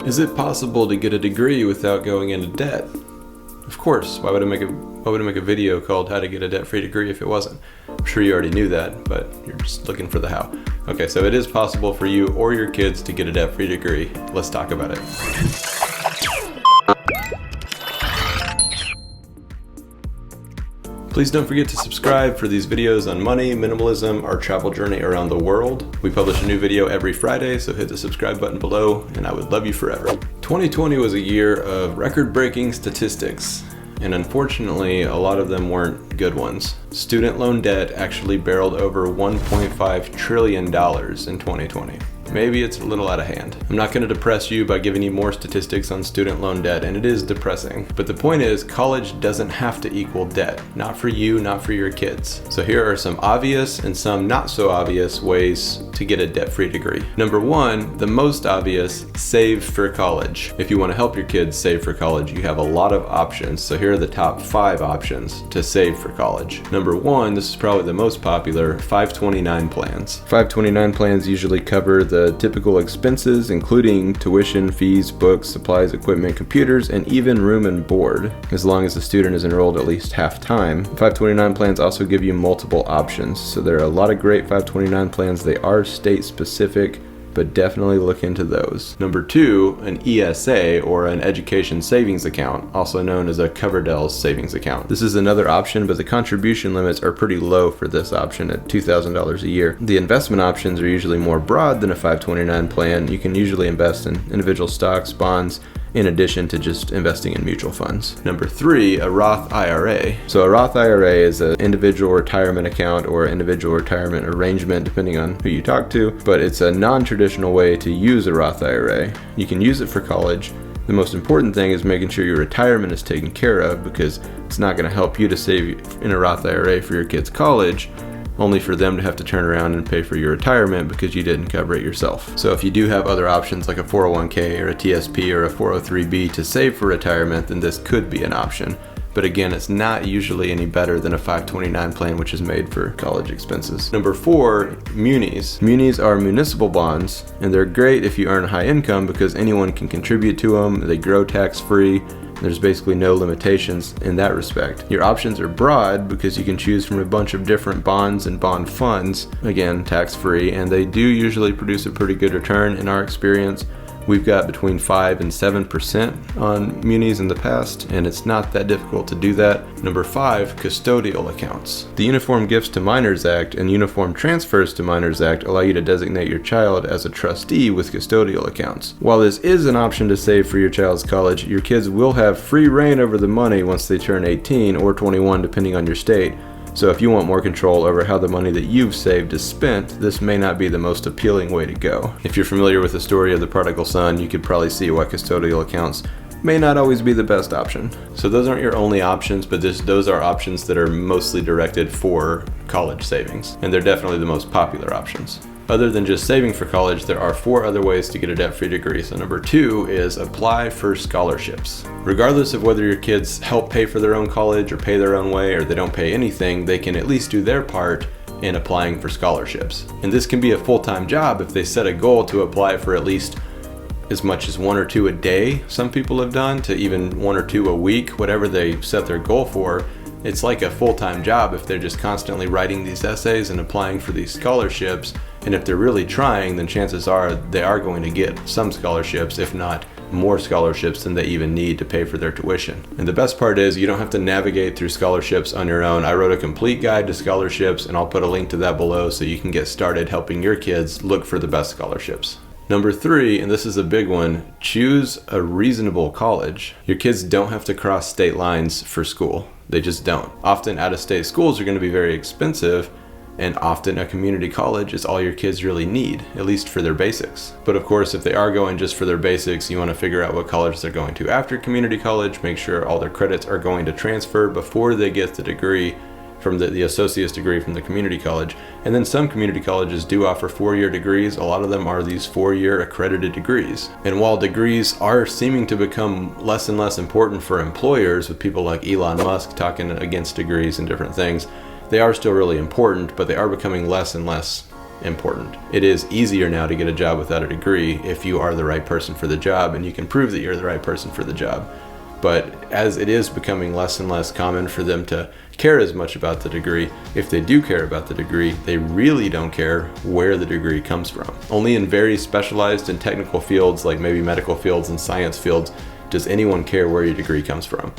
Is it possible to get a degree without going into debt? Of course. Why would I make a video called How to Get a Debt-Free Degree if it wasn't? I'm sure you already knew that, but you're just looking for the how. Okay, so it is possible for you or your kids to get a debt-free degree. Let's talk about it. Please don't forget to subscribe for these videos on money, minimalism, our travel journey around the world. We publish a new video every Friday, so hit the subscribe button below, and I would love you forever. 2020 was a year of record-breaking statistics, and unfortunately, a lot of them weren't good ones. Student loan debt actually barreled over $1.5 trillion in 2020. Maybe it's a little out of hand. I'm not going to depress you by giving you more statistics on student loan debt, and it is depressing. But the point is, college doesn't have to equal debt. Not for you, not for your kids. So here are some obvious and some not so obvious ways to get a debt-free degree. Number one, the most obvious, save for college. If you want to help your kids save for college, you have a lot of options. So here are the top 5 options to save for college. Number one, this is probably the most popular, 529 plans. 529 plans usually cover the typical expenses, including tuition, fees, books, supplies, equipment, computers, and even room and board, as long as the student is enrolled at least half time. 529 plans also give you multiple options. So there are a lot of great 529 plans. They are state specific, but definitely look into those. Number two, an ESA, or an education savings account, also known as a Coverdell savings account. This is another option, but the contribution limits are pretty low for this option at $2,000 a year. The investment options are usually more broad than a 529 plan. You can usually invest in individual stocks, bonds, in addition to just investing in mutual funds. Number three, a Roth IRA. So a Roth IRA is an individual retirement account or individual retirement arrangement, depending on who you talk to, but it's a non-traditional way to use a Roth IRA. You can use it for college. The most important thing is making sure your retirement is taken care of, because it's not going to help you to save in a Roth IRA for your kids' college, only for them to have to turn around and pay for your retirement because you didn't cover it yourself. So if you do have other options like a 401k or a TSP or a 403b to save for retirement, then this could be an option. But again, it's not usually any better than a 529 plan, which is made for college expenses. Number four, munis. Munis are municipal bonds, and they're great if you earn a high income because anyone can contribute to them. They grow tax-free. There's basically no limitations in that respect. Your options are broad because you can choose from a bunch of different bonds and bond funds, again, tax-free, and they do usually produce a pretty good return in our experience. We've got between 5 and 7% on munis in the past, and it's not that difficult to do that. Number 5, custodial accounts. The Uniform Gifts to Minors Act and Uniform Transfers to Minors Act allow you to designate your child as a trustee with custodial accounts. While this is an option to save for your child's college, your kids will have free reign over the money once they turn 18 or 21, depending on your state. So if you want more control over how the money that you've saved is spent, this may not be the most appealing way to go. If you're familiar with the story of the prodigal son, you could probably see why custodial accounts may not always be the best option. So those aren't your only options, but those are options that are mostly directed for college savings, and they're definitely the most popular options. Other than just saving for college, there are 4 other ways to get a debt-free degree. So number 2 is apply for scholarships. Regardless of whether your kids help pay for their own college or pay their own way or they don't pay anything, they can at least do their part in applying for scholarships. And this can be a full-time job if they set a goal to apply for at least as much as 1 or 2 a day. Some people have done to even 1 or 2 a week, whatever they set their goal for. It's like a full-time job if they're just constantly writing these essays and applying for these scholarships. And if they're really trying, then chances are they are going to get some scholarships, if not more scholarships than they even need to pay for their tuition. And the best part is you don't have to navigate through scholarships on your own. I wrote a complete guide to scholarships, and I'll put a link to that below so you can get started helping your kids look for the best scholarships. Number 3, and this is a big one, choose a reasonable college. Your kids don't have to cross state lines for school. They just don't. Often out-of-state schools are going to be very expensive, and often a community college is all your kids really need, at least for their basics. But of course, if they are going just for their basics, you want to figure out what college they're going to after community college, make sure all their credits are going to transfer before they get the degree from the associate's degree from the community college. And then some community colleges do offer 4-year degrees. A lot of them are these 4-year accredited degrees. And while degrees are seeming to become less and less important for employers, with people like Elon Musk talking against degrees and different things, they are still really important, but they are becoming less and less important. It is easier now to get a job without a degree if you are the right person for the job and you can prove that you're the right person for the job. But as it is becoming less and less common for them to care as much about the degree, if they do care about the degree, they really don't care where the degree comes from. Only in very specialized and technical fields like maybe medical fields and science fields does anyone care where your degree comes from.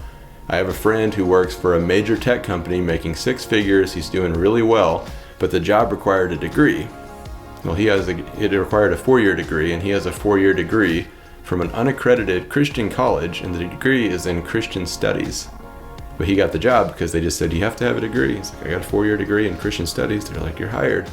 I have a friend who works for a major tech company making 6 figures. He's doing really well, but the job required a degree. Well, it required a 4-year degree, and he has a 4-year degree from an unaccredited Christian college, and the degree is in Christian studies. But he got the job because they just said, you have to have a degree. He's like, I got a 4-year degree in Christian studies. They're like, you're hired.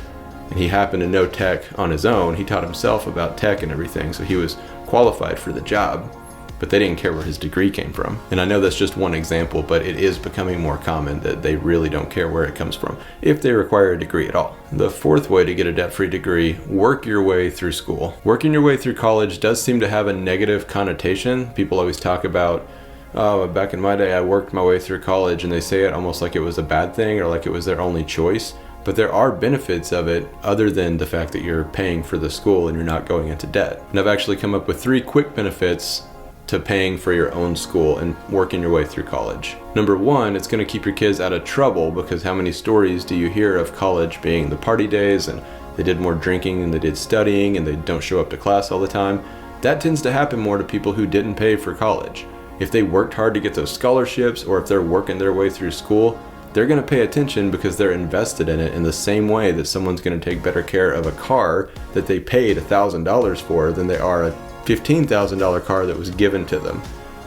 And he happened to know tech on his own. He taught himself about tech and everything, so he was qualified for the job. But they didn't care where his degree came from. And I know that's just one example, but it is becoming more common that they really don't care where it comes from, if they require a degree at all. The 4th way to get a debt-free degree, work your way through school. Working your way through college does seem to have a negative connotation. People always talk about, oh, back in my day, I worked my way through college, and they say it almost like it was a bad thing or like it was their only choice. But there are benefits of it other than the fact that you're paying for the school and you're not going into debt. And I've actually come up with 3 quick benefits to paying for your own school and working your way through college. Number 1, it's going to keep your kids out of trouble, because how many stories do you hear of college being the party days and they did more drinking than they did studying and they don't show up to class all the time? That tends to happen more to people who didn't pay for college. If they worked hard to get those scholarships, or if they're working their way through school, they're going to pay attention because they're invested in it in the same way that someone's going to take better care of a car that they paid $1,000 for than they are a $15,000 car that was given to them.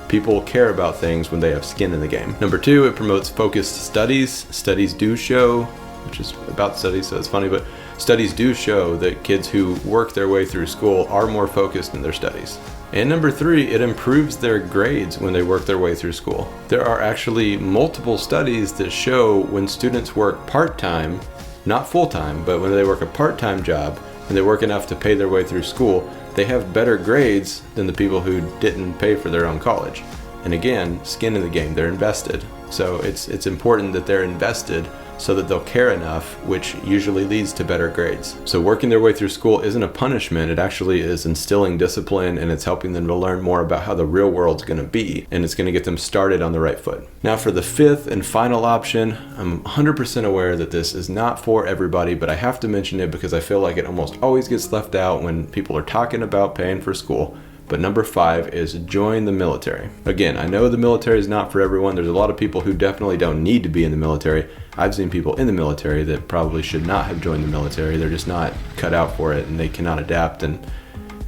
People care about things when they have skin in the game. Number 2, it promotes focused studies. Studies do show, which is about studies, so it's funny, but studies do show that kids who work their way through school are more focused in their studies. And number 3, it improves their grades when they work their way through school. There are actually multiple studies that show when students work part-time, not full-time, but when they work a part-time job and they work enough to pay their way through school, they have better grades than the people who didn't pay for their own college. And again, skin in the game, they're invested. So it's important that they're invested so that they'll care enough, which usually leads to better grades. So working their way through school isn't a punishment, it actually is instilling discipline, and it's helping them to learn more about how the real world's gonna be, and it's gonna get them started on the right foot. Now for the 5th and final option, I'm 100% aware that this is not for everybody, but I have to mention it because I feel like it almost always gets left out when people are talking about paying for school. But number 5 is join the military. Again, I know the military is not for everyone. There's a lot of people who definitely don't need to be in the military. I've seen people in the military that probably should not have joined the military. They're just not cut out for it and they cannot adapt, and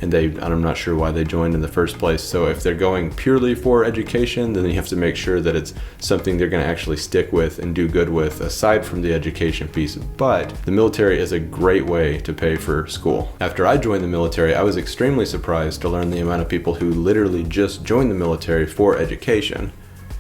I'm not sure why they joined in the first place. So if they're going purely for education, then you have to make sure that it's something they're going to actually stick with and do good with aside from the education piece. But the military is a great way to pay for school. After I joined the military, I was extremely surprised to learn the amount of people who literally just joined the military for education.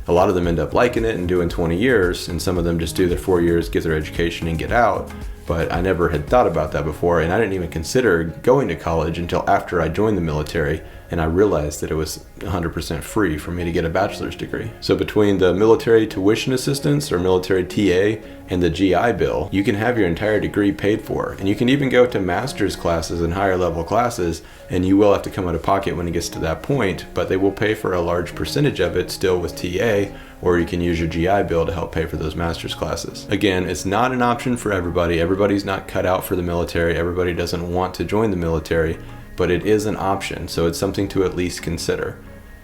A lot of them end up liking it and doing 20 years, and some of them just do their 4 years, get their education, and get out. But I never had thought about that before, and I didn't even consider going to college until after I joined the military, and I realized that it was 100% free for me to get a bachelor's degree. So between the military tuition assistance, or military TA, and the GI Bill, you can have your entire degree paid for, and you can even go to master's classes and higher level classes, and you will have to come out of pocket when it gets to that point, but they will pay for a large percentage of it still with TA, or you can use your GI Bill to help pay for those master's classes. Again, it's not an option for everybody. Everybody's not cut out for the military. Everybody doesn't want to join the military, but it is an option, so it's something to at least consider.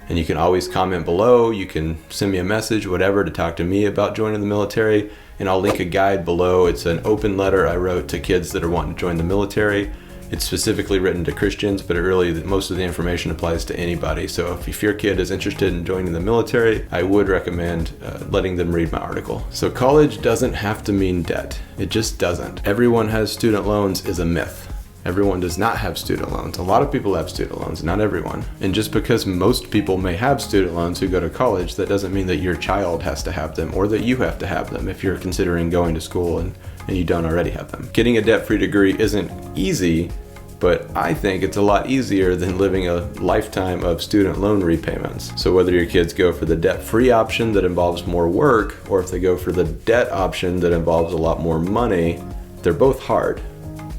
And you can always comment below, you can send me a message, whatever, to talk to me about joining the military, and I'll link a guide below. It's an open letter I wrote to kids that are wanting to join the military. It's specifically written to Christians, but most of the information applies to anybody. So if your kid is interested in joining the military, I would recommend letting them read my article. So college doesn't have to mean debt. It just doesn't. Everyone has student loans is a myth. Everyone does not have student loans. A lot of people have student loans, not everyone. And just because most people may have student loans who go to college, that doesn't mean that your child has to have them or that you have to have them if you're considering going to school and you don't already have them. Getting a debt-free degree isn't easy, but I think it's a lot easier than living a lifetime of student loan repayments. So whether your kids go for the debt-free option that involves more work, or if they go for the debt option that involves a lot more money, they're both hard.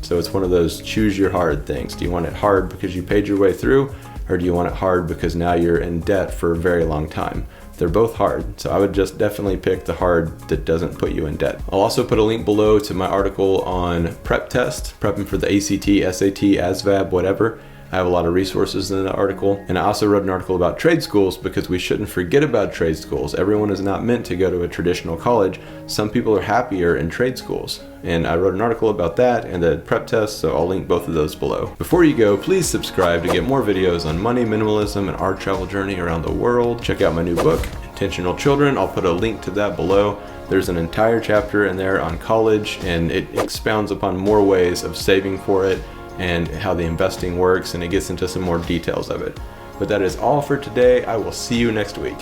So it's one of those choose your hard things. Do you want it hard because you paid your way through, or do you want it hard because now you're in debt for a very long time? They're both hard, so I would just definitely pick the hard that doesn't put you in debt. I'll also put a link below to my article on prep test, prepping for the ACT, SAT, ASVAB, whatever. I have a lot of resources in that article. And I also wrote an article about trade schools because we shouldn't forget about trade schools. Everyone is not meant to go to a traditional college. Some people are happier in trade schools. And I wrote an article about that and the prep test, so I'll link both of those below. Before you go, please subscribe to get more videos on money, minimalism, and our travel journey around the world. Check out my new book, Intentional Children. I'll put a link to that below. There's an entire chapter in there on college, and it expounds upon more ways of saving for it and how the investing works, and it gets into some more details of it. But that is all for today. I will see you next week.